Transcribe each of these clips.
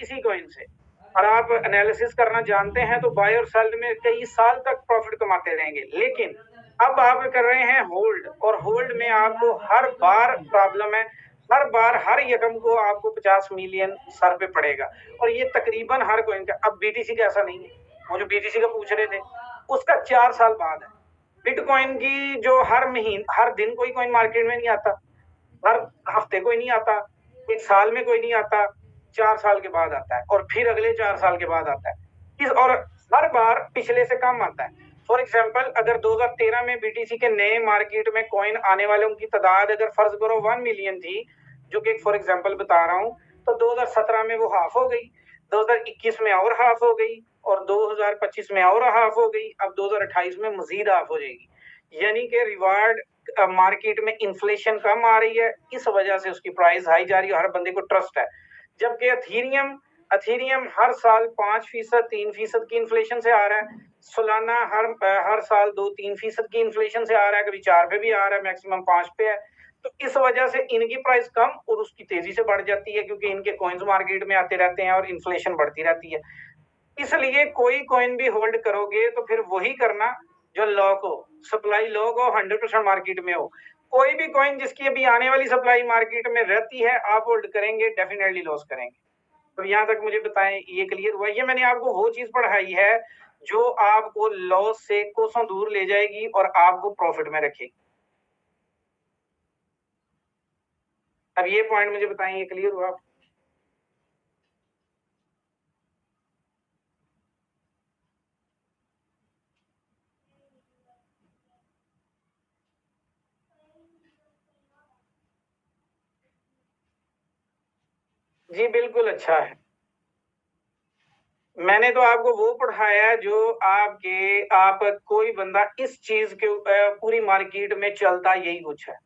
किसी कॉइन से और आप एनालिसिस करना जानते हैं तो बाय और सेल में कई साल तक प्रॉफिट कमाते रहेंगे। लेकिन अब आप कर रहे हैं होल्ड, और होल्ड में आपको हर बार प्रॉब्लम है, हर बार हर यकम को आपको 50 मिलियन सर पे पड़ेगा, और ये तकरीबन हर कॉइन का। अब बीटीसी का ऐसा नहीं है, वो जो बीटीसी का पूछ रहे थे उसका 4 साल बाद है। बिटकॉइन की जो हर दिन कोई कॉइन मार्केट में नहीं आता, हर हफ्ते कोई नहीं आता, एक साल में कोई नहीं आता, 4 साल के बाद आता है, और फिर अगले 4 साल के बाद आता है और हर बार पिछले से कम आता है। फॉर एग्जाम्पल, अगर 2013 में बीटीसी के नए मार्केट में कॉइन आने वालों की तादाद अगर फर्ज करो 1 मिलियन थी, जो कि फॉर एग्जाम्पल बता रहा हूं, तो 2017 में वो हाफ हो गई, 2021 में और हाफ हो गई, और 2025 में और हाफ हो गई, अब 2028 में मजीद हाफ हो जाएगी। यानी कि रिवार्ड मार्केट में इन्फ्लेशन कम आ रही है, इस वजह से उसकी प्राइस हाई जा रही है, हर बंदे को ट्रस्ट है। जबकि अथीरियम हर साल 5%, 3% की इन्फ्लेशन से आ रहा है, सोलाना हर साल 2-3% की इन्फ्लेशन से आ रहा है, कभी 4 पे भी आ रहा है, मैक्सिमम 5 पे है। तो इस वजह से इनकी प्राइस कम और उसकी तेजी से बढ़ जाती है, क्योंकि इनके कॉइन्स मार्केट में आते रहते हैं और इन्फ्लेशन बढ़ती रहती है। इसलिए कोई कॉइन भी होल्ड करोगे तो फिर वही करना जो लॉक हो, सप्लाई लॉक हो, 100% मार्केट में हो। कोई भी कॉइन जिसकी अभी आने वाली सप्लाई मार्केट में रहती है, आप होल्ड करेंगे, डेफिनेटली लॉस करेंगे। तो यहाँ तक मुझे बताएं, ये क्लियर हुआ? ये मैंने आपको वो चीज पढ़ाई है जो आपको लॉस से कोसों दूर ले जाएगी और आपको प्रॉफिट में रखेगी। अब ये पॉइंट मुझे बताएं, ये क्लियर हुआ? जी बिल्कुल, अच्छा है। मैंने तो आपको वो पढ़ाया जो आप कोई बंदा इस चीज के पूरी मार्केट में चलता यही कुछ है।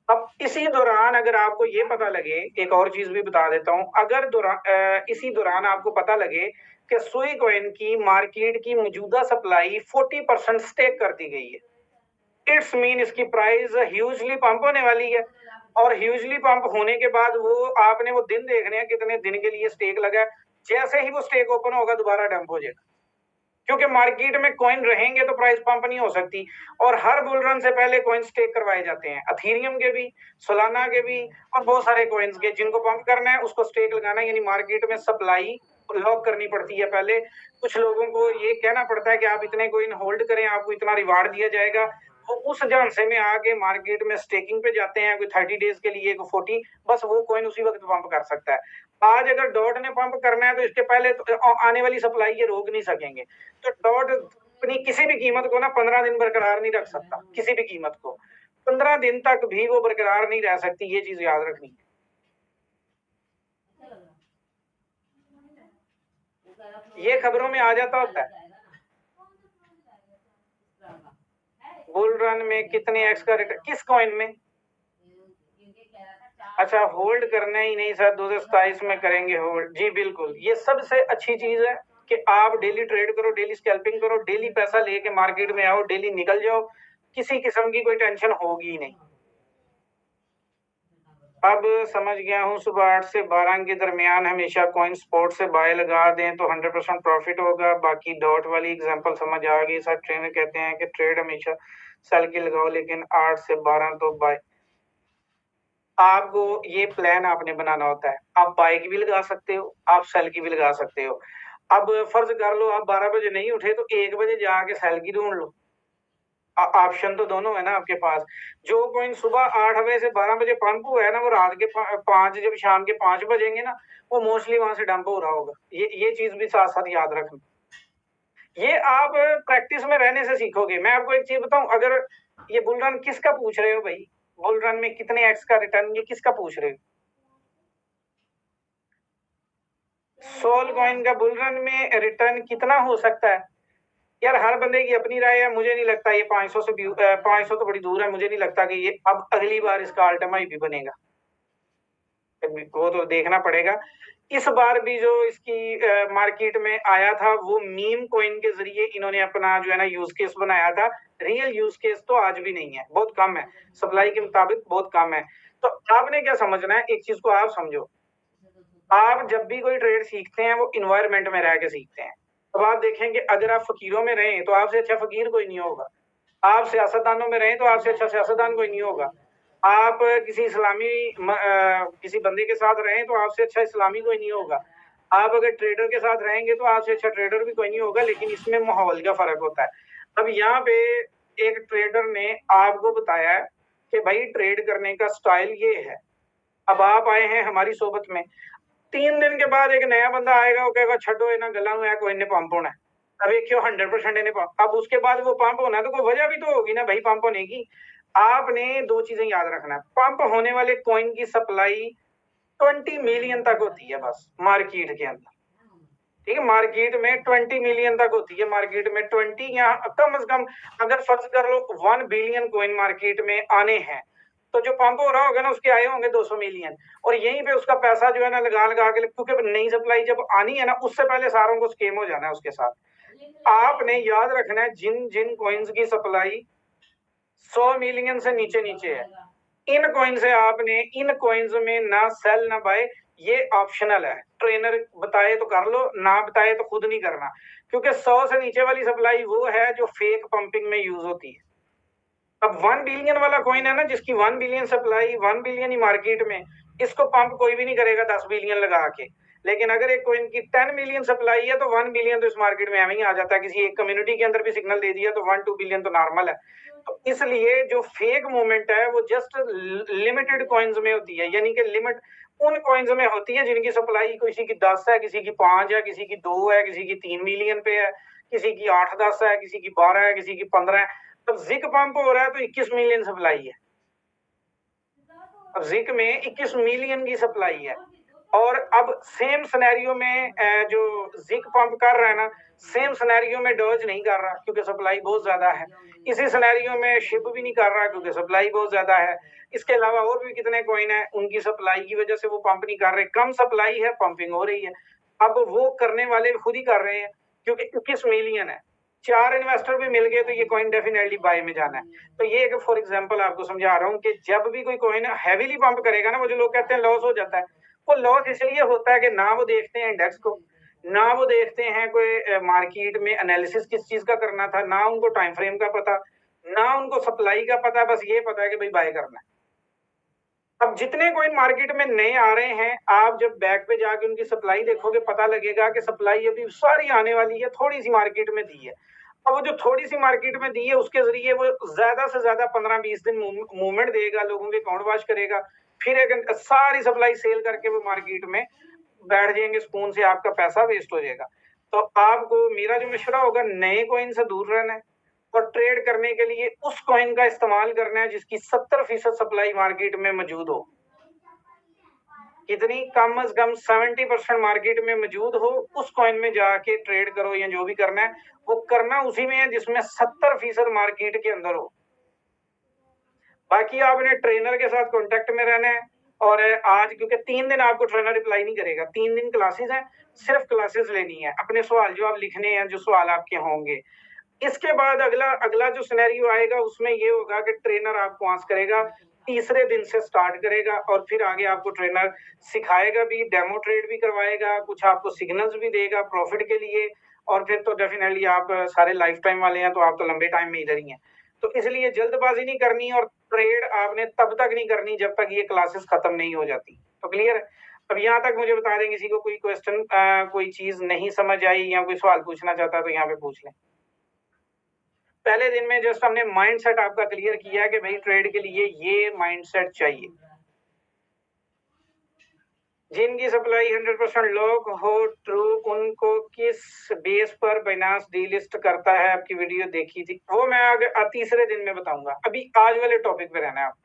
अब इसी दौरान अगर आपको ये पता लगे, एक और चीज भी बता देता हूं, अगर इसी दौरान आपको पता लगे कि सुई कॉइन की मार्केट की मौजूदा सप्लाई 40% स्टेक कर दी गई है, इट्स मीन इसकी प्राइस ह्यूजली पंप होने वाली है, और ह्यूजली पंप होने के बाद आपने वो दिन देखने हैं कितने दिन के लिए स्टेक लगा है। जैसे ही वो स्टेक ओपन होगा दोबारा डंप हो जाएगा, क्योंकि मार्केट में कॉइन रहेंगे तो प्राइस पंप नहीं हो सकती, और हर बुल रन से पहले कॉइन स्टेक करवाए जाते हैं, अथीरियम के भी, सोलाना के भी, और बहुत सारे कॉइन्स के। जिनको पंप करना है उसको स्टेक लगाना है, यानी मार्केट में सप्लाई लॉक करनी पड़ती है पहले। कुछ लोगों को ये कहना पड़ता है कि आप इतने कॉइन होल्ड करें, आपको इतना रिवार्ड दिया जाएगा, वो उस झांसे में आके मार्केट में स्टेकिंग पे जाते हैं, कोई 30 डेज के लिए, कोई 40, बस वो कॉइन उसी वक्त पंप कर सकता है। आज अगर डॉट ने पंप करना है तो इसके पहले तो आने वाली सप्लाई ये रोक नहीं सकेंगे। तो डॉट अपनी किसी भी कीमत को ना 15 दिन बरकरार नहीं रख सकता, किसी भी कीमत को 15 दिन तक भी वो बरकरार नहीं रह सकती, ये चीज याद रखनी है। ये खबरों में आ जाता होता है, बुल रन में कितने एक्स का रिटर्न, किस कॉइन में? अच्छा, होल्ड करना ही नहीं सर, 2027 में करेंगे होल्ड। जी बिल्कुल, ये सबसे अच्छी चीज है कि आप डेली ट्रेड करो, डेली स्कैल्पिंग करो, डेली पैसा लेके मार्केट में आओ, डेली निकल जाओ, किसी किस्म की कोई टेंशन होगी ही नहीं। अब समझ गया हूँ, सुबह 8 से 12 के दरमियान हमेशा कॉइन स्पॉट से बाय लगा दें तो 100% प्रॉफिट होगा। बाकी डॉट वाली एग्जांपल समझ आ गई सर। ट्रेनर कहते हैं कि ट्रेड हमेशा सेल की लगाओ, लेकिन 8 से 12 तो बाय। आपको ये प्लान आपने बनाना होता है, आप बाय की भी लगा सकते हो, आप सेल की भी लगा सकते हो। अब फर्ज कर लो आप 12 बजे नहीं उठे तो 1 बजे जाके सेल की ढूंढ लो, ऑप्शन तो दोनों है ना आपके पास। जो कॉइन सुबह 8 बजे से 12 बजे पंप हुआ है ना, वो रात के 5 जब शाम के 5 बजेंगे ना, वो मोस्टली वहां से डंप हो रहा होगा। ये चीज भी साथ साथ याद रखना, ये आप प्रैक्टिस में रहने से सीखोगे। मैं आपको एक चीज बताऊं, अगर ये बुल रन किसका पूछ रहे हो भाई, बुल रन में कितने एक्स का रिटर्न, ये किसका पूछ रहे हो? सोल कॉइन का बुल रन में रिटर्न कितना हो सकता है? यार हर बंदे की अपनी राय है, मुझे नहीं लगता ये 500 से 500 तो बड़ी दूर है, मुझे नहीं लगता कि ये अब अगली बार इसका अल्टीमा भी बनेगा, वो तो देखना पड़ेगा। इस बार भी जो इसकी मार्केट में आया था वो मीम कॉइन के जरिए इन्होंने अपना जो है ना यूज केस बनाया था। रियल यूज केस तो आज भी नहीं है, बहुत कम है, सप्लाई के मुताबिक बहुत कम है। तो आपने क्या समझना है, एक चीज को आप समझो, आप जब भी कोई ट्रेड सीखते हैं वो इन्वायरमेंट में रह के सीखते हैं। अब आप देखेंगे अगर आप फकीरों में रहें तो आपसे अच्छा फकीर कोई नहीं होगा, आप सियासतदानों में रहें तो आपसे अच्छा सियासतदान कोई नहीं होगा, आप किसी किसी बंदे के साथ रहें तो आपसे अच्छा इस्लामी कोई नहीं होगा, आप अगर ट्रेडर के साथ रहेंगे तो आपसे अच्छा ट्रेडर भी कोई नहीं होगा, लेकिन इसमें माहौल का फर्क होता है। अब यहाँ पे एक ट्रेडर ने आपको बताया है कि भाई ट्रेड करने का स्टाइल ये है। अब आप आए हैं हमारी सोबत में, 3 दिन के बाद एक नया बंदा आएगा, वो कहेगा छो इन्हें गलों में कोई ने पंप होना है, अब देखियो 100% इन्हें पंप, अब उसके बाद वो पंप होना है तो कोई वजह भी तो होगी ना भाई पंप होने की। आपने 2 चीजें याद रखना है, पंप होने वाले कॉइन की सप्लाई 20 मिलियन तक होती है बस मार्केट के अंदर, ठीक है, मार्केट में 20 मिलियन तक होती है, मार्केट में 20 या कम से कम अगर फर्ज कर लो 1 बिलियन कॉइन मार्केट में आने हैं, तो जो पंप हो रहा होगा ना उसके आए होंगे 200 मिलियन, और यहीं पे उसका पैसा जो है ना लगा लगा के, क्योंकि नई सप्लाई जब आनी है ना उससे पहले सारों को स्केम हो जाना है उसके साथ। आपने याद रखना है जिन जिन कॉइन्स की सप्लाई 100 मिलियन से नीचे नीचे है, इन कॉइन से आपने इन कॉइन्स में ना सेल ना बाय, ये ऑप्शनल है, ट्रेनर बताए तो कर लो, ना बताए तो खुद नहीं करना, क्योंकि 100 से नीचे वाली सप्लाई वो है जो फेक पंपिंग में यूज होती है। अब 1 बिलियन वाला कॉइन है ना जिसकी 1 बिलियन सप्लाई, 1 बिलियन ही मार्केट में, इसको पंप कोई भी नहीं करेगा 10 बिलियन लगा के, लेकिन अगर एक कॉइन की 10 मिलियन सप्लाई है तो 1 बिलियन तो इस मार्केट में एवं ही आ जाता है, किसी एक कम्युनिटी के अंदर भी सिग्नल दे दिया तो 1-2 बिलियन तो नॉर्मल है। तो इसलिए जो फेक मूवमेंट है वो जस्ट लिमिटेड कॉइन्स में होती है, यानी कि लिमिट उन कॉइन्स में होती है जिनकी सप्लाई किसी की 10 है, किसी की 5 है, किसी की 2 है, किसी की 3 मिलियन पे है, किसी की 8-10 है, किसी की 12 है, किसी की 15 है। अब जिक पंप हो रहा है तो 21 मिलियन सप्लाई है, अब जिक में 21 मिलियन की सप्लाई है, और अब सेम सिनेरियो में जो जिक पंप कर रहा है ना, सेम सिनेरियो में डॉज नहीं कर रहा क्योंकि सप्लाई बहुत ज्यादा है, इसी सिनेरियो में शिप भी नहीं कर रहा क्योंकि सप्लाई बहुत ज्यादा है, इसके अलावा और भी कितने कॉइन है उनकी सप्लाई की वजह से वो पंप नहीं कर रहे, कम सप्लाई है पंपिंग हो रही है। अब वो करने वाले खुद ही कर रहे हैं क्योंकि 21 मिलियन है, 4 इन्वेस्टर भी मिल गए तो ये कॉइन डेफिनेटली बाय में जाना है। तो ये एक फॉर एग्जांपल आपको समझा रहा हूँ कि जब भी कोई कॉइन हैवीली पंप करेगा ना, वो जो लोग कहते हैं लॉस हो जाता है, वो लॉस इसलिए होता है कि ना वो देखते हैं इंडेक्स को, ना वो देखते हैं कोई मार्केट में एनालिसिस किस चीज का करना था, ना उनको टाइम फ्रेम का पता, ना उनको सप्लाई का पता, बस ये पता है कि भाई बाय करना है। अब जितने कॉइन मार्केट में नए आ रहे हैं, आप जब बैक पे जाके उनकी सप्लाई देखोगे पता लगेगा कि सप्लाई अभी सारी आने वाली है, थोड़ी सी मार्केट में दी है। अब वो जो थोड़ी सी मार्केट में दी है उसके जरिए वो ज्यादा से ज्यादा 15-20 दिन मूवमेंट देगा, लोगों के अकाउंट वॉश करेगा, फिर एक सारी सप्लाई सेल करके वो मार्केट में बैठ जाएंगे स्पून से, आपका पैसा वेस्ट हो जाएगा। तो आपको मेरा जो मशवरा होगा, नए कॉइन से दूर रहना है और ट्रेड करने के लिए उस कॉइन का इस्तेमाल करना है जिसकी 70% सप्लाई मार्केट में मौजूद हो, कितनी, कम से कम 70% मार्केट में मौजूद हो, उस कॉइन में जाके ट्रेड करो, या जो भी करना है वो करना उसी में है जिसमें 70% मार्केट के अंदर हो। बाकी आपने ट्रेनर के साथ कांटेक्ट में रहना है, और आज क्योंकि 3 दिन आपको ट्रेनर रिप्लाई नहीं करेगा, 3 दिन क्लासेस हैं, सिर्फ क्लासेस लेनी है, अपने सवाल जो आप लिखने हैं, जो सवाल आपके होंगे। इसके बाद अगला जो सिनेरियो आएगा उसमें ये होगा कि ट्रेनर आपको आंसर करेगा, तीसरे दिन से स्टार्ट करेगा और फिर आगे आपको ट्रेनर सिखाएगा भी, डेमो ट्रेड भी करवाएगा, कुछ आपको सिग्नल्स भी देगा प्रॉफिट के लिए, और फिर तो डेफिनेटली आप सारे लाइफ टाइम वाले हैं तो आप तो लंबे टाइम में इधर ही हैं। तो इसलिए जल्दबाजी नहीं करनी, और ट्रेड आपने तब तक नहीं करनी जब तक ये क्लासेस खत्म नहीं हो जाती। तो क्लियर है? अब यहाँ तक मुझे बता दें, किसी को कोई क्वेश्चन, कोई चीज नहीं समझ आई या कोई सवाल पूछना चाहता है तो यहाँ पे पूछ लें। पहले दिन में जस्ट हमने माइंडसेट आपका क्लियर किया कि भाई ट्रेड के लिए ये माइंडसेट चाहिए। जिनकी सप्लाई 100% लॉक हो ट्रू, उनको किस बेस पर बाइनांस डीलिस्ट करता है, आपकी वीडियो देखी थी, वो मैं आगे तीसरे दिन में बताऊंगा, अभी आज वाले टॉपिक पे रहना है आप।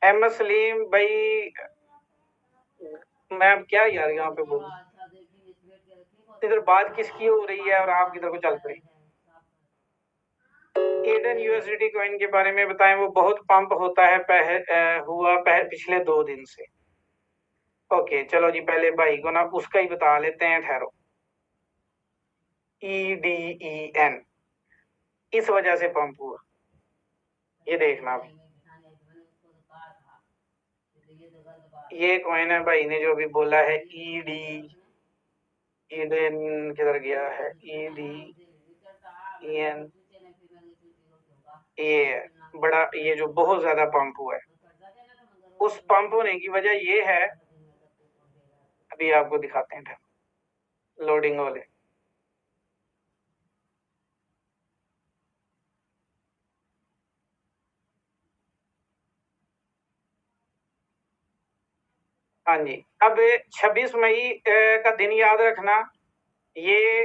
एम सलीम भाई, मैं अब क्या यार यहाँ पे बोलूं, इधर बात किसकी हो रही है और आप किधर को चल पड़े। एडन यूएसडी कॉइन के बारे में बताएं, वो बहुत पंप होता है, पिछले 2 दिन से। ओके चलो जी, पहले भाई को ना उसका ही बता लेते हैं, ठहरो। EDEN इस वजह से पंप हुआ। ये देखना अभी, ये कॉइन है भाई ने जो भी बोला है ईडी, ईडन किधर गया है, ईडी ईएन, ये बड़ा, ये जो बहुत ज्यादा पंप हुआ है, उस पंप होने की वजह ये है, अभी आपको दिखाते हैं लोडिंग वाले। हाँ जी, अब 26 मई का दिन याद रखना, ये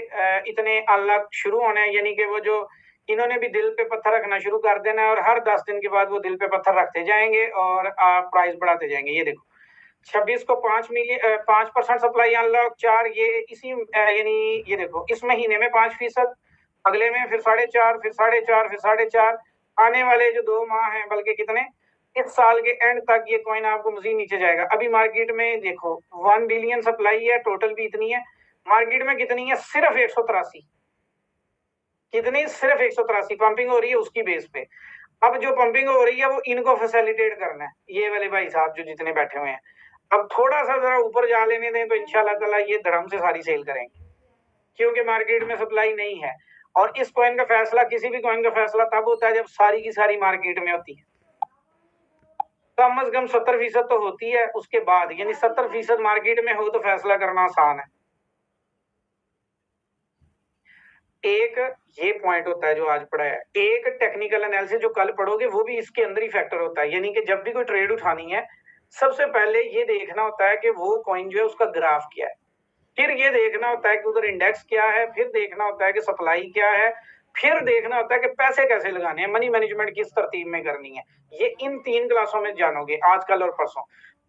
इतने अनलॉक शुरू होने हैं, यानी कि वो जो इन्होंने भी दिल पे पत्थर रखना शुरू कर देना है और हर 10 दिन के बाद वो दिल पे पत्थर रखते जाएंगे और प्राइस बढ़ाते जाएंगे। ये देखो 26 को 5% सप्लाई अनलॉक, 4 ये इसी यानी ये देखो इस महीने में 5%, अगले में फिर 4.5, फिर 4.5, फिर 4.5, आने वाले जो 2 माह हैं, बल्कि कितने, इस साल के एंड तक ये कॉइन आपको मजीद नीचे जाएगा। अभी मार्केट में देखो 1 बिलियन सप्लाई है, टोटल भी इतनी है, मार्केट में कितनी है, सिर्फ 183, कितनी, सिर्फ 183 पंपिंग हो रही है उसकी बेस पे। अब जो पंपिंग हो रही है वो इनको फैसिलिटेट करना है, ये वाले भाई साहब जो जितने बैठे हुए हैं, अब थोड़ा सा जरा ऊपर जा लेने दें तो इंशाल्लाह ताला ये धड़म से सारी सेल करेंगे, क्योंकि मार्केट में सप्लाई नहीं है। और इस कॉइन का फैसला, किसी भी कॉइन का फैसला तब होता है जब सारी की सारी मार्केट में होती है, कम से कम 70% तो होती है, उसके बाद यानी 70% मार्केट में हो तो फैसला करना आसान है। एक ये पॉइंट होता है जो आज पढ़ा है, एक टेक्निकल एनालिसिस जो कल पढ़ोगे वो भी इसके अंदर ही फैक्टर होता है, यानी कि जब भी कोई ट्रेड उठानी है सबसे पहले ये देखना होता है कि वो कॉइन जो है उसका ग्राफ क्या है, फिर ये देखना होता है कि उधर इंडेक्स क्या है, फिर देखना होता है कि सप्लाई क्या है, फिर देखना होता है कि पैसे कैसे लगाने हैं, मनी मैनेजमेंट किस तरतीब में करनी है। ये इन 3 क्लासों में जानोगे, आज कल और परसों।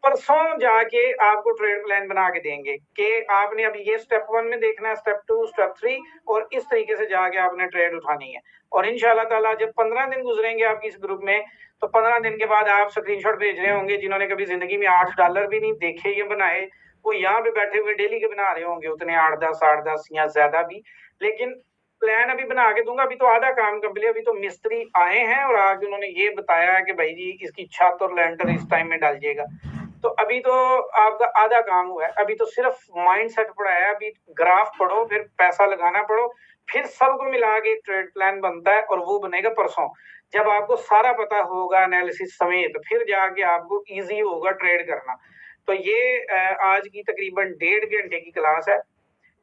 परसों जाके आपको ट्रेड प्लान बना के देंगे कि आपने अभी ये स्टेप 1 में देखना है, स्टेप 2, स्टेप 3, और इस तरीके से जाके आपने ट्रेड उठानी है। और इंशाल्लाह ताला जब 15 दिन गुजरेंगे आपकी इस ग्रुप में, तो 15 दिन के बाद आप स्क्रीनशॉट भेज रहे होंगे, जिन्होंने कभी जिंदगी में $8 भी नहीं देखे या बनाए, वो यहाँ पे बैठे हुए डेली के बना रहे होंगे उतने 8-10, 8-10 या ज्यादा भी। लेकिन प्लान अभी बना के दूंगा, अभी तो आधा काम कंप्लीट, अभी तो मिस्त्री आए हैं और आज उन्होंने ये बताया है कि भाई जी इसकी छत और लेंटर इस टाइम में डाल जाएगा, तो अभी तो आपका आधा काम हुआ है, अभी तो सिर्फ माइंड सेट पड़ा है, अभी ग्राफ पढ़ो, फिर पैसा लगाना पड़ो, फिर सबको मिला के ट्रेड प्लान बनता है और वो बनेगा परसों, जब आपको सारा पता होगा एनालिसिस समेत, फिर जाके आपको इजी होगा ट्रेड करना। तो ये आज की तकरीबन 1.5 घंटे की क्लास है,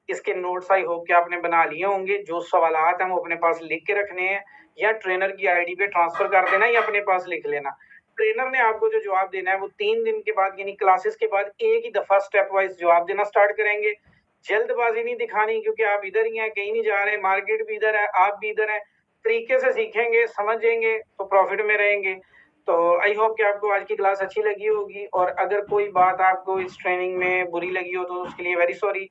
इसके नोट्स आई होप कि आपने बना लिए होंगे, जो सवालात हैं वो अपने पास लिख के रखने हैं, या ट्रेनर की आईडी पे ट्रांसफर कर देना या अपने पास लिख लेना। ट्रेनर ने आपको जो जवाब देना है वो 3 दिन के बाद यानी क्लासेस के बाद एक ही दफा स्टेप वाइज जवाब देना स्टार्ट करेंगे। जल्दबाजी नहीं दिखानी, क्योंकि आप इधर ही हैं, कहीं नहीं जा रहे, मार्केट भी इधर है, आप भी इधर हैं, तरीके से सीखेंगे, समझेंगे तो प्रॉफिट में रहेंगे। तो आई होप कि आपको आज की क्लास अच्छी लगी होगी, और अगर कोई बात आपको इस ट्रेनिंग में बुरी लगी हो तो उसके लिए वेरी सॉरी,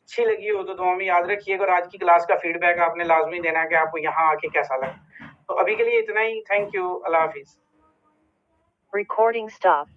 अच्छी लगी हो तो दुआ में याद रखिएगा, और आज की क्लास का फीडबैक आपने लाजमी देना है कि आपको यहाँ आके कैसा लगा। तो अभी के लिए इतना ही, थैंक यू, अल्लाह हाफिज। Recording stop.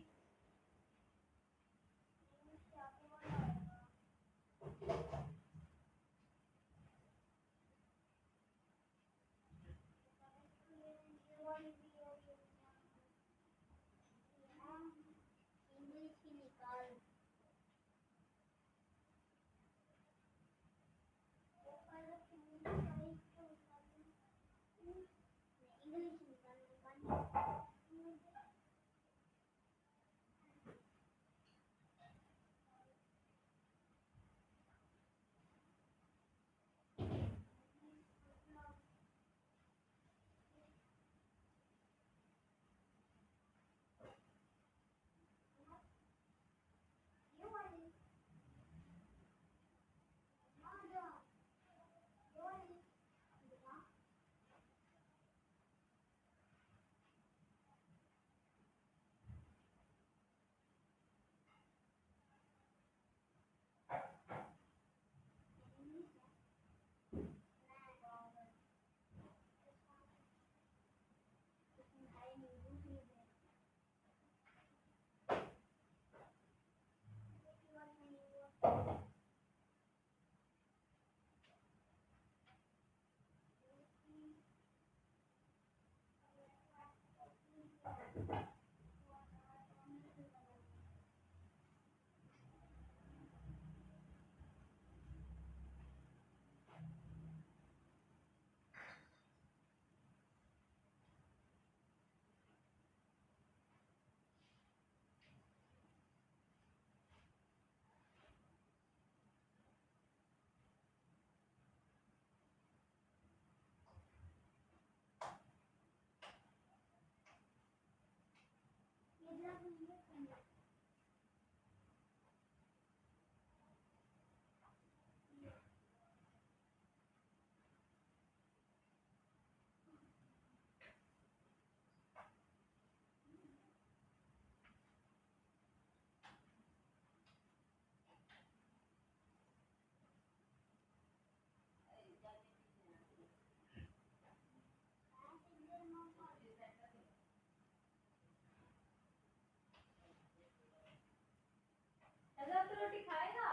रोटी खाएगा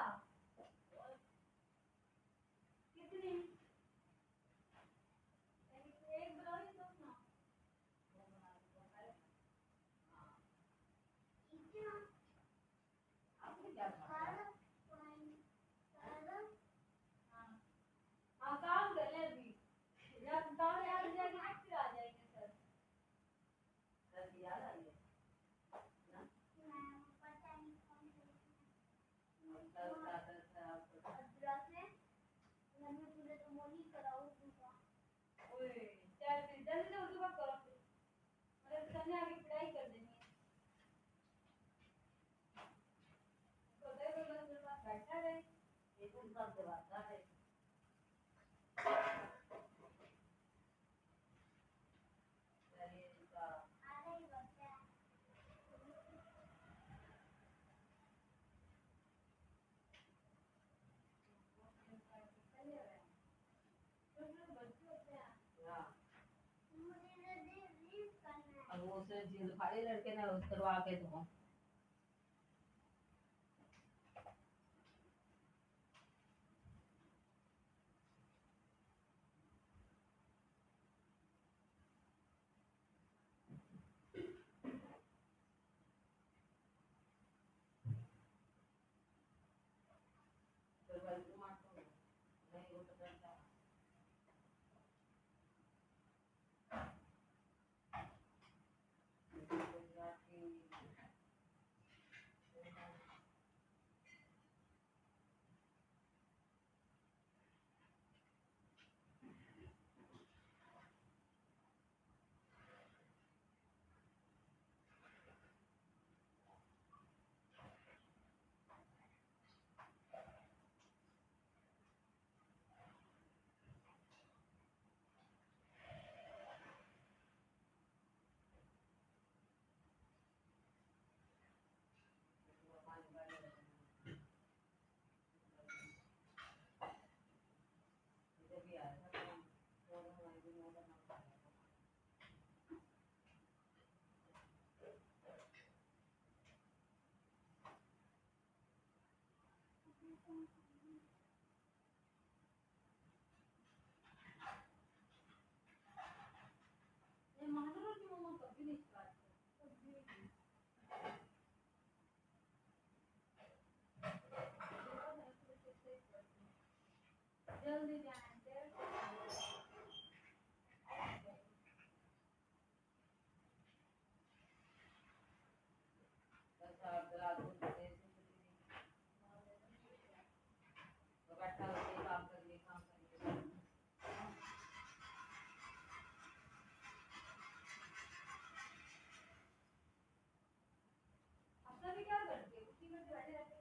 कितनी एक बनाओ दो ना आपने क्या खाया हाँ काम कर ले अभी जब काम याद जाएगी ना फिर आ जाएंगे सर याद आ गया पढ़ाई कर देनी है बैठा रहे एक साल से बात कर रहे अब वो उसे जिंद फाड़ी लड़के ने उस करवा के दो तो भाई तुम आटो नहीं वो तो करता ये महानगर की मम्मा कभी नहीं खाती जल्दी जाएंगे अपना भी क्या करते उसी में बैठे रहते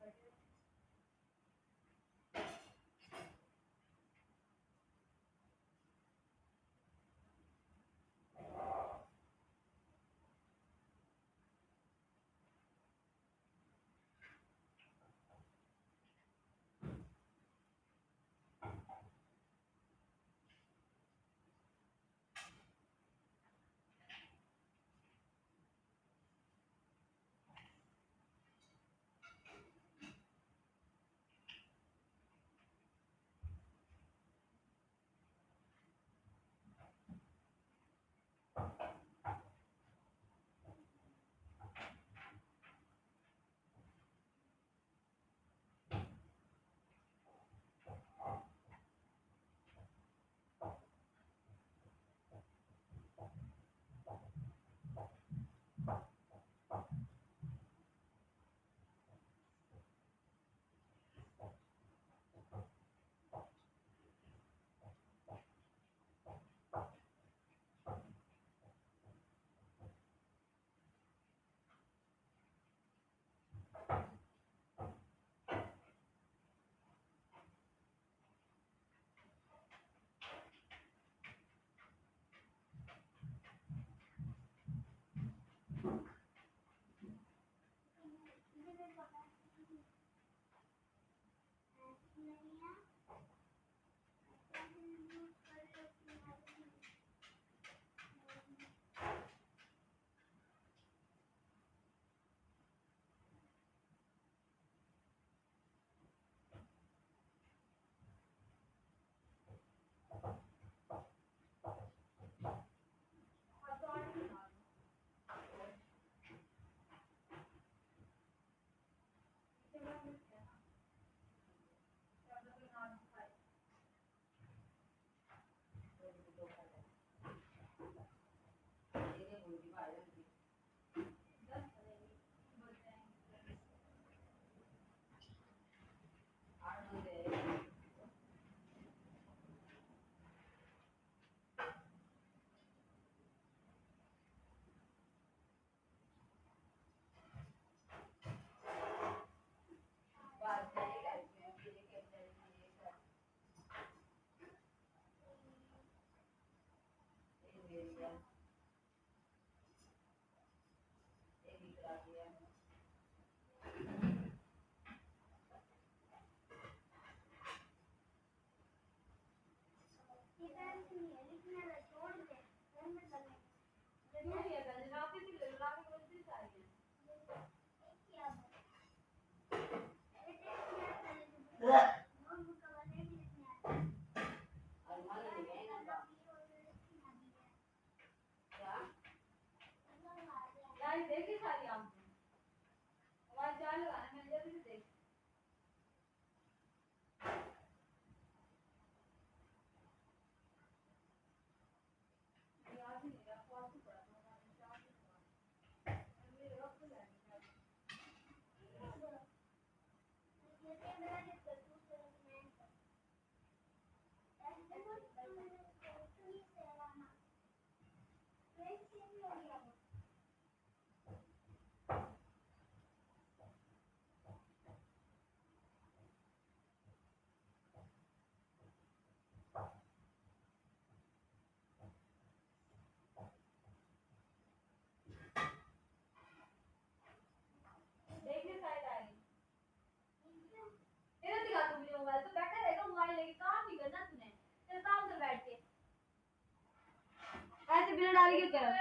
है।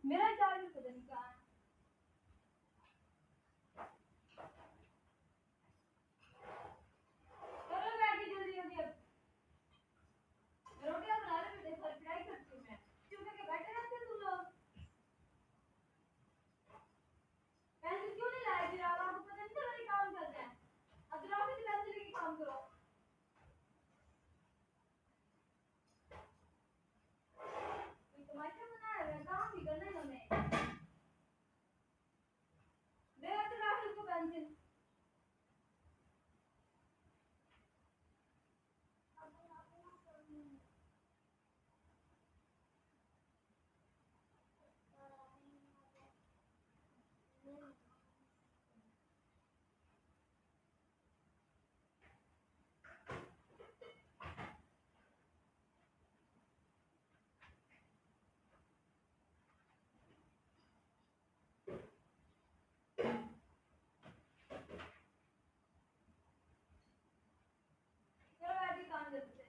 मेरा चार्ज पता नहीं कहाँ है। चलो बैठ के जल्दी जल्दी अब रोटियां बना रहे थे, घर पिटाई करती हूँ मैं, चुप करके बैठे रहते हो तुम लोग। पेंसिल क्यों नहीं लाए फिर आप? आपको पता नहीं चल रहा काम करना है। अब जाओ फिर पेंसिल लेके काम करो। तमाशा बनाया है, काम भी करना है हमें। ले आते राहुल को पेंसिल। चलो बैठ के काम करते हैं।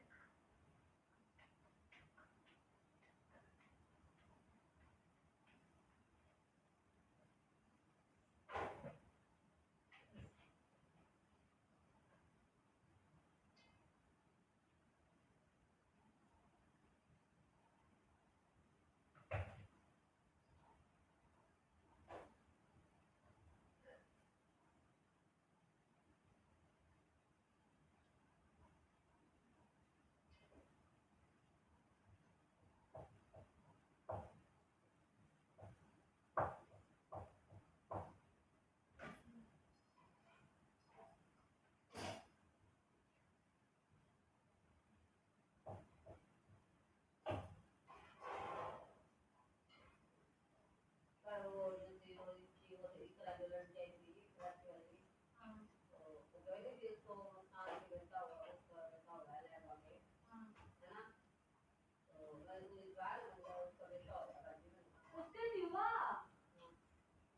उससे नहीं हुआ,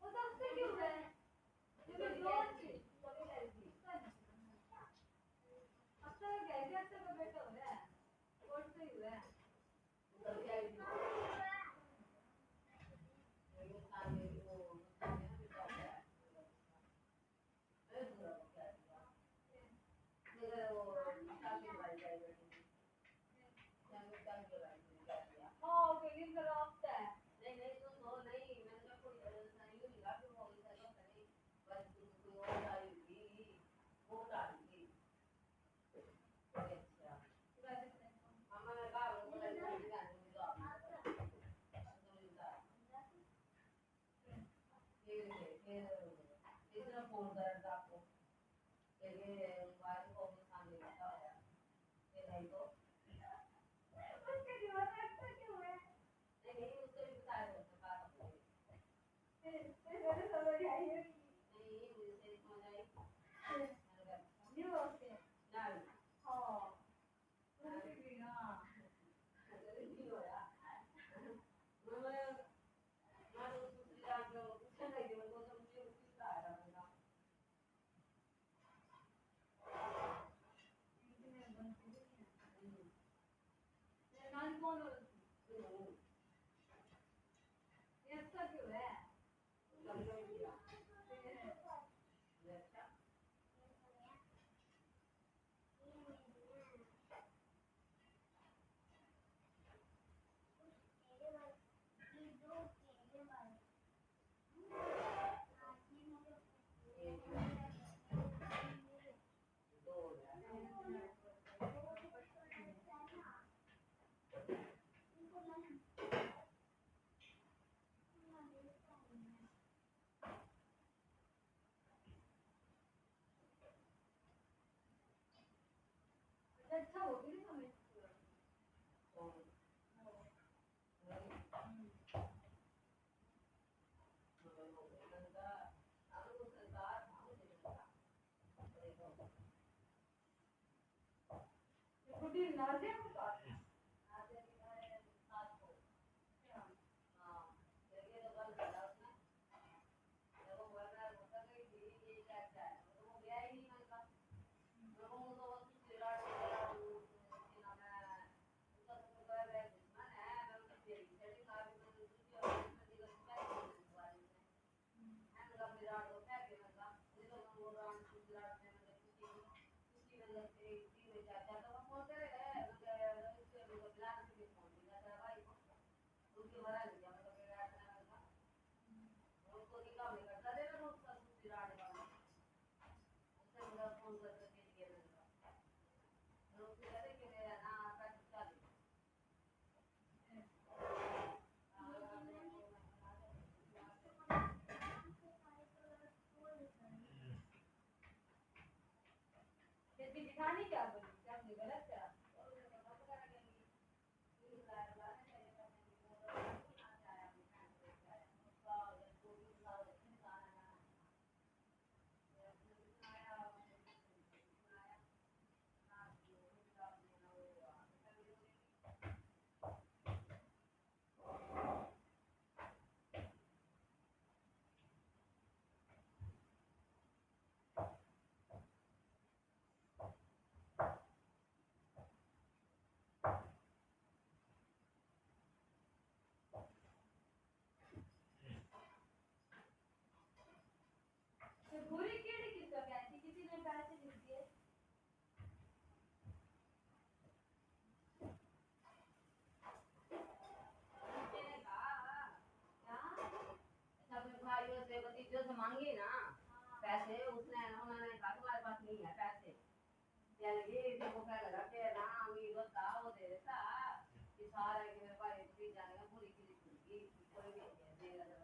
वो तो उससे क्यों है? क्योंकि जो अब तो कैसे अच्छा का बेटा हो रहा है, कोर्ट से ही हुआ है। हाँ, फिलिंग कराता है। उसके दीवार अच्छा क्यों है? मेरे समझ आई है। New okay. हाँ, उनकी भी ना। नानी कौन हो? ये अच्छा क्यों है? अच्छा हो गया हमें। गुड्डी नाज़िया को साथ में। दिखानी क्या बोली क्या आपने गलत करा भूरी कीड़ी किसको कहती किसी ने पैसे लिख दिए भाइयों से भतीजों से मांगी ना पैसे उसने उन्होंने कहा तुम्हारे पास नहीं है पैसे यानी देखो क्या लगा कि ना अमीर होता वो दे देता कि सारा कि मेरे भाई भतीजा ने पूरी की कोई नहीं देगा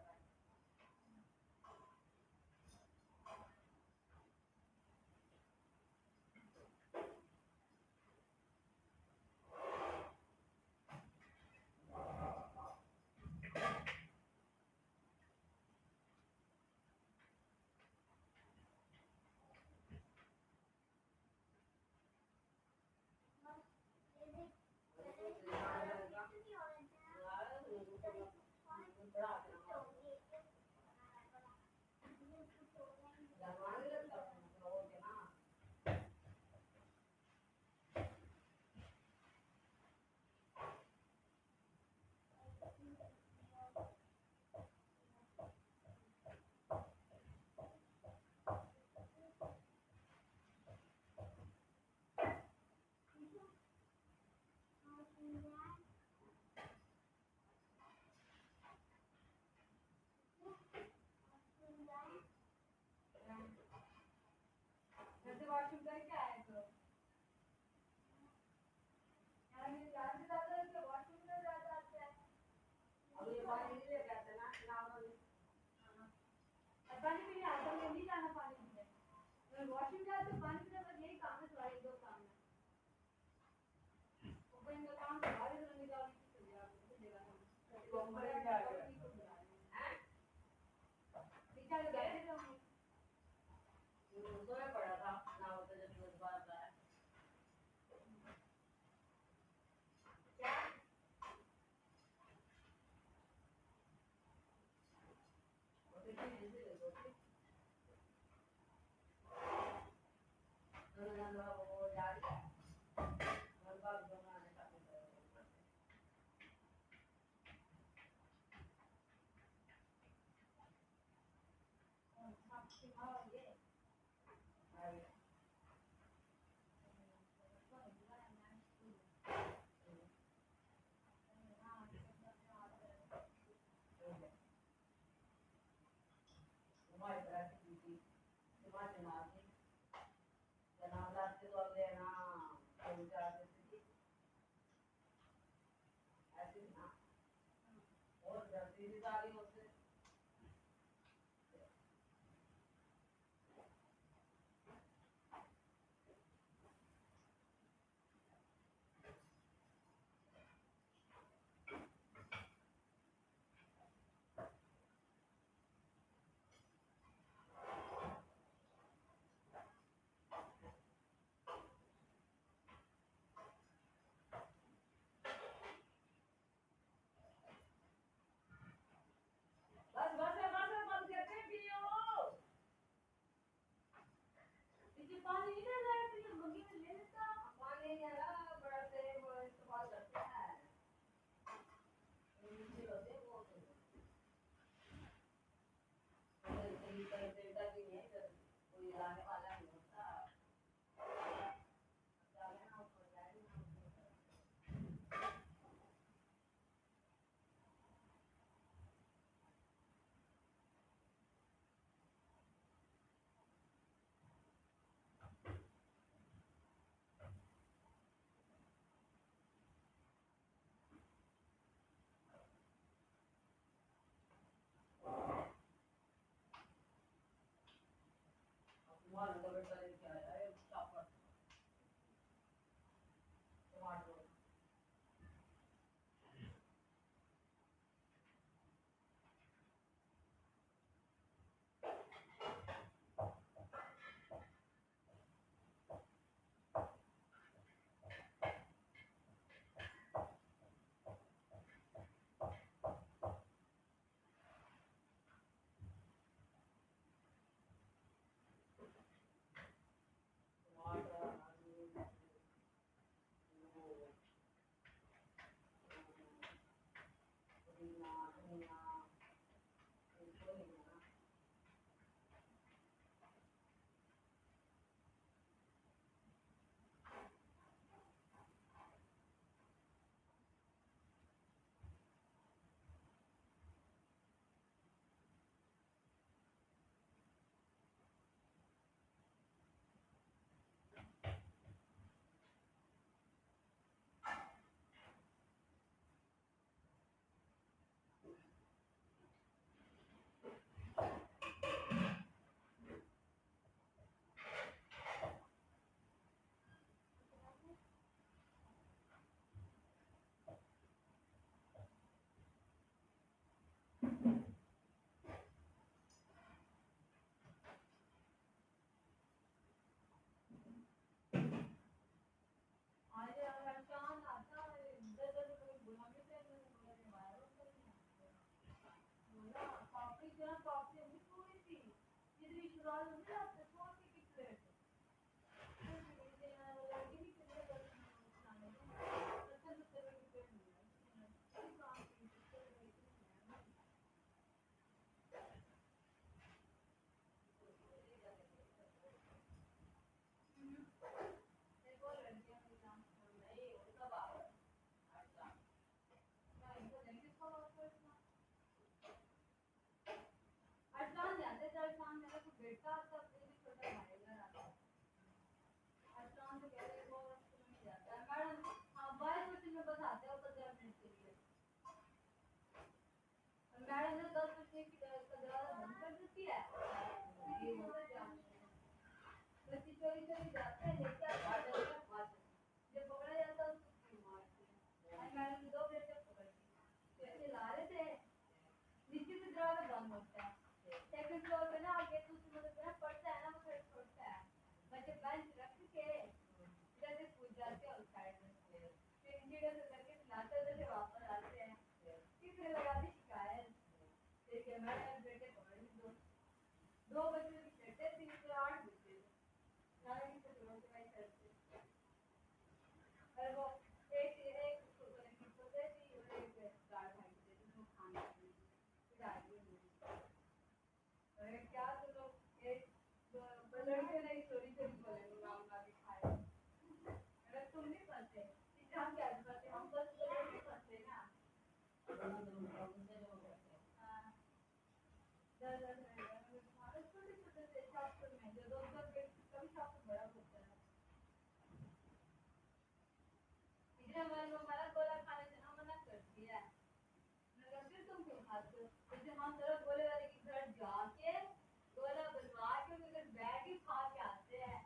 वॉशरूम करके आए तो यार मेरे यार से ज्यादा इसके वॉशरूम में ज्यादा आता है अब ये पानी नहीं ले कहते ना पानी पीने आता है नहीं जाना पानी पीने मैं वॉशरूम जाते पानी पीने बस यही काम है तुम्हारे दो काम है ऊपर इनका काम बाहर से निकाल के चले जाओ देगा तो बड़ा क्या है निकाल गए थे हम तो मैं पड़ा था ना होता जब रोज बात आया क्या और फिर चीज़ से ले दो ना वो जा रही है और बात बनाने का हाँ ये तुम्हारी तरह की ड्यूटी तुम्हारे जनाब की जनाब लाते तो अब लेना कोई जा देती थी ऐसे ना और जल्दी भी सारी होते का बेटा लेके आया है चापर टमाटर आज चांद आता है इधर उधर गुलामी से बोला के वायरल बोला कॉफी जो कॉफी अभी पूरी थी इधर शुरुआत होती है आपसे फोन की प्लेट अटलान जाते थे अटलान मेरा तो बेटा था अपने भी छोटा भाई घर आता अटलान तो कह रहे वो नहीं जाता मैडम हाँ 22 में बस आते हो 15 मिनट के लिए मैडम ने 10 बजे की दरवाजा बंद कर देती है बच्ची चोरी चोरी जाते हैं लेके आते हैं जब पकड़ा जाता है उसको मारते हैं मैडम ने 2 बेटे पकड़ती तो ऐसे ला रहे थे नीचे से दरवाजा बंद होता है सेकंड फ्लोर पे ना आगे तो मतलब ना पड़ता है ना वो थोड़ा छोड़ता है बच्चे बेंच रख के इधर से कूद जाते हैं उस साइड में फिर इंजीनियर से करके लाते उधर से वापस आते हैं किसने लगा दी शिकायत फिर के मैडम बेटे पकड़ ली दो बच्चों की बेटे 3 से 8 बच्चे नाले की से दोनों से भाई करते और वो एक उसको कनेक्ट कर देती और एक गार्ड भाई को देती वो खाने के लिए फिर आगे अरे क्या तो लोग एक लड़के नहीं चोरी चोरी बोले नाम ना दिखाए अरे तुम नहीं फंसे हम क्या फंसे हम बस तो नहीं फंसे ना हाँ 10 छोटे छोटे से शॉप में जो 2 कभी शॉप बड़ा होता है इधर हमारा गोला खाने से हम मना कर दिया फिर तुम क्यों खाते हो जैसे हम जरा गोले वाले के घर जाके गोला बनवा के उधर बैठ के खा के आते हैं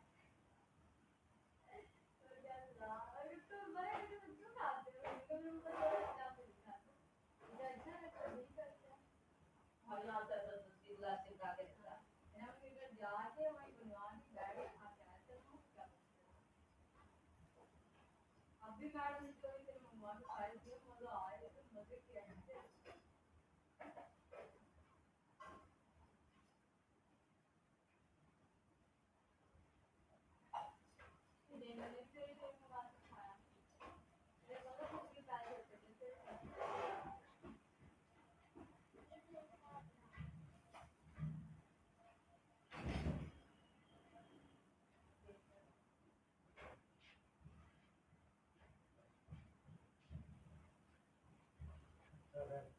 तो क्या अगर तुम बड़े तो क्यों खाते हो कभी उनको थोड़ा अच्छा लगता है इधर अच्छा लगता नहीं करते हम यहाँ से 10 गिलास सिरका के देता है ना उनके घर जाके वहीं बनवा के बैठ के खा के आते हैं तो क्या अब भी मैडम ने चोरी से मंगवा के खाए थे मजा आए तो मजे किया मैंने फिर मंगवा के खाया मेरे बोला कुछ भी पैसे होते थे Okay.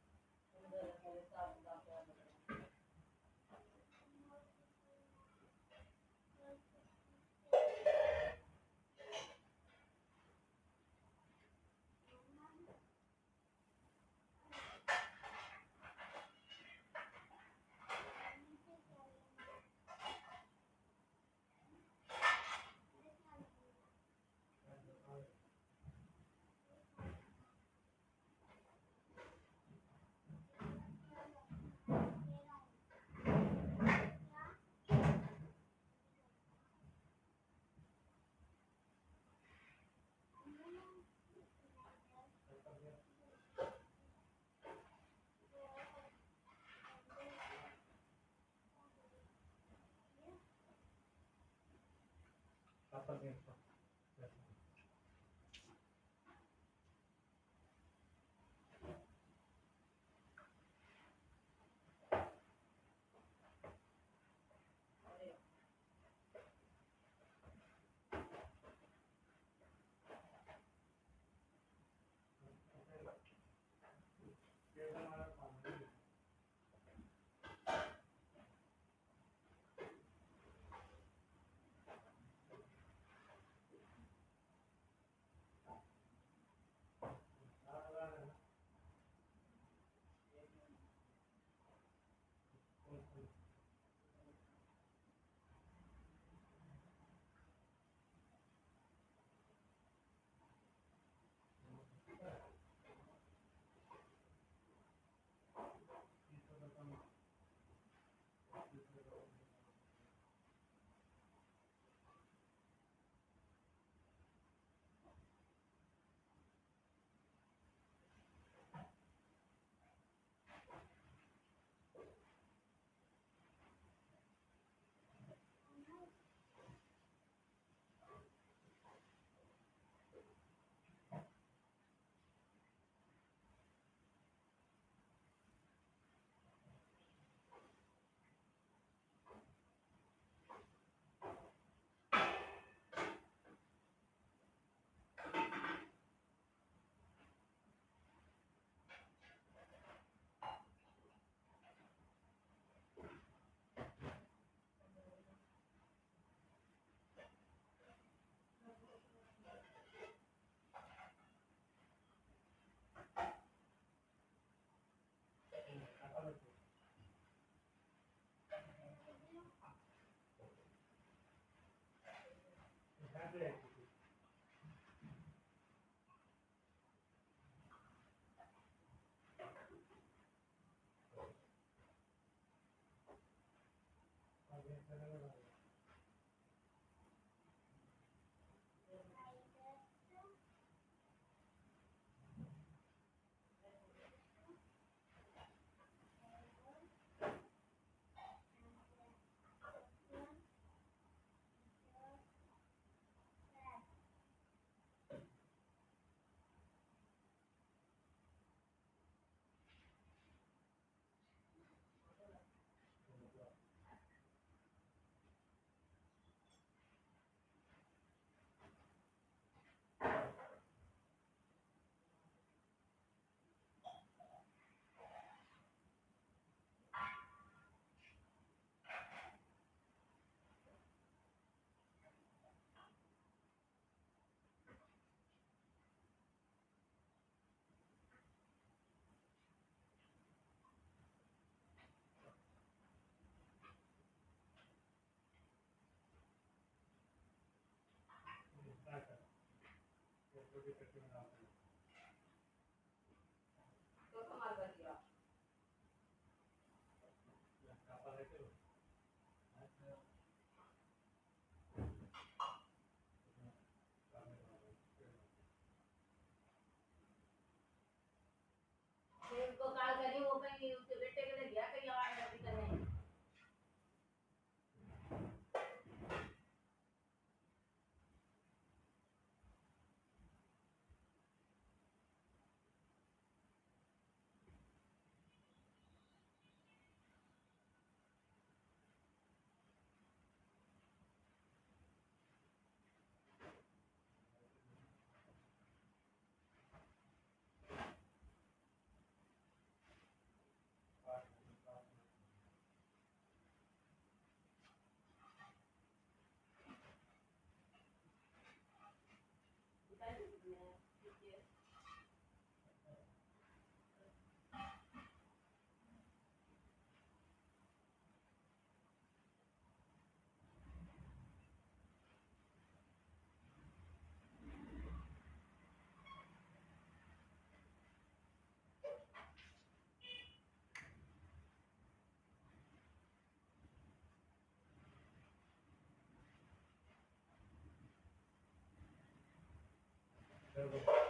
तो कमाल कर दिया। फिर उसको कॉल करी, वो कहीं उसके बेटे के लिए गया कहीं और नौकरी करने। देखो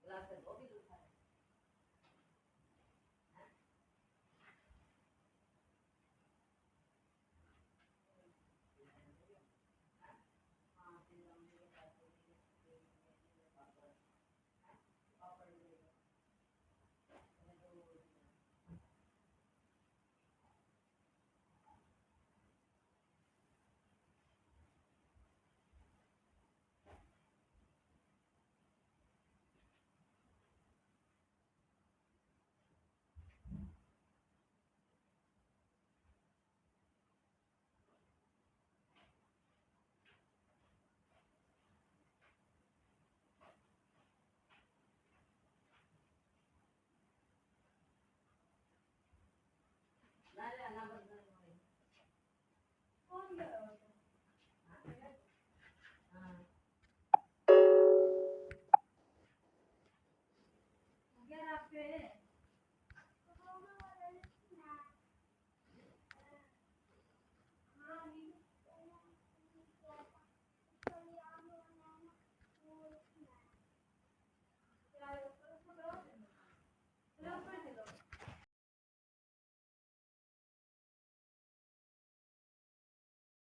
ग्लास से दो भी दूसरा है ना ना